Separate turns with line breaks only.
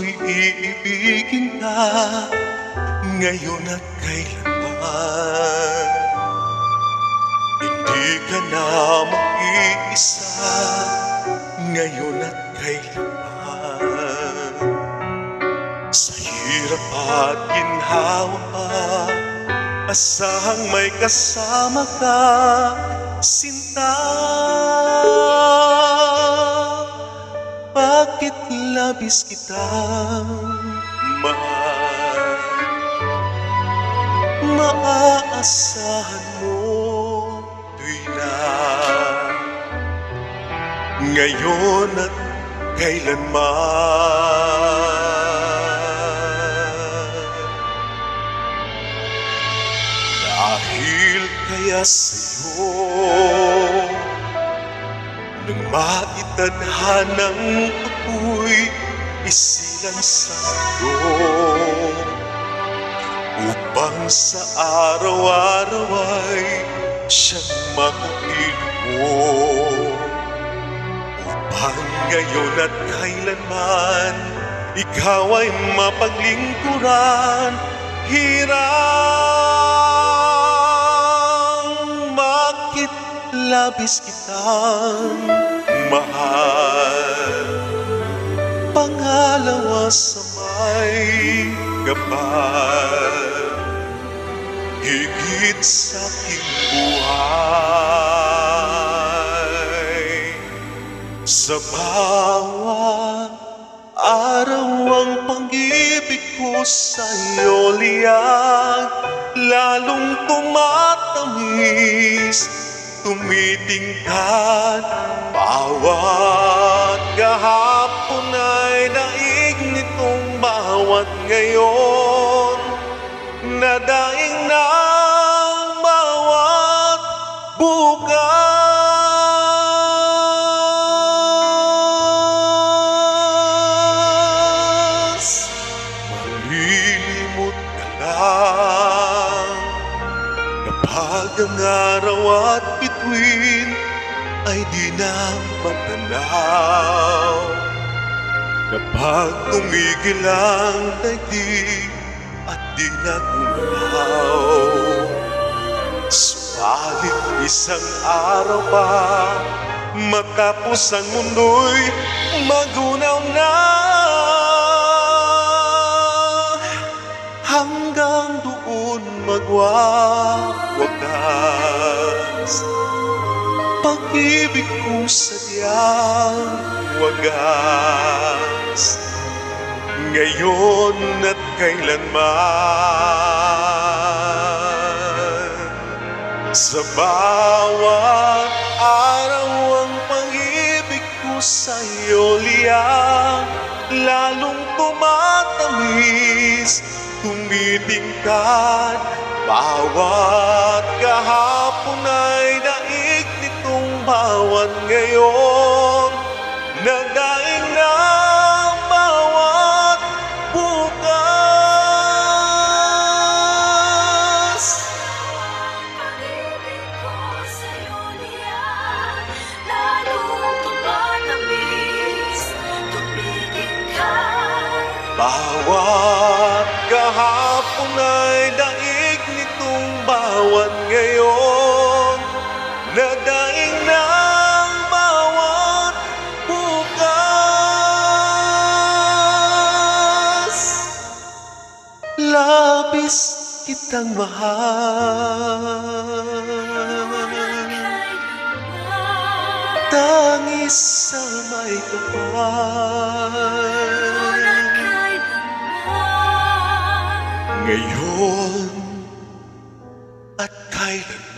ako'y iibigin ka ngayon at kailanman. Hindi ka na mag-iisa ngayon at kailanman. Sa hirap at ginhawa pa, asahang may kasama ka, sinta. Bakit labis kitang mahal? Maaasahan mo tuwina, ngayon at kailanman. Dahil kaya sa'yo nang maitadhanang ako'y isilang sa mundo, upang sa araw-araw ay siyang makapiling mo, upang ngayon at kailanman ikaw ay mapaglingkuran. Hirang bakit labis kitang mahal, pangalawa sa may kapal, higit sa aking buhay. Sa bawat araw ang pag-ibig ko sa'yo liyag, lalong tumatamis, tumitingkad. Bawat kahapon ay daig nitong bawat ngayon, nadaing ng bawat bukas. Malilimot ka lang kapag ang araw at bituin ay di na matanaw, kapag tumigil ang daigdig at di na gumalaw. Subalit isang araw pa, matapos ang mundo'y magunaw na, hanggang doon magwawakas pag-ibig ko sadyang wagas, ngayon at kailanman. Sa bawat araw ang pag-ibig ko sa'yo liyang, lalong tumatamis, tumitingkad. Bawat kahapon ay daig nitong bawat ngayon, nagdaing ng bawat bukas.
Pag-ibig ko sa'yo liyan, lalong tumatamis, tumitingkad.
Bawat kahapon ay daig nitong bawat ngayon, nagdaing ng bawat bukas. Labis kitang mahal, tangis sa may kapal, ngayon at kailanman.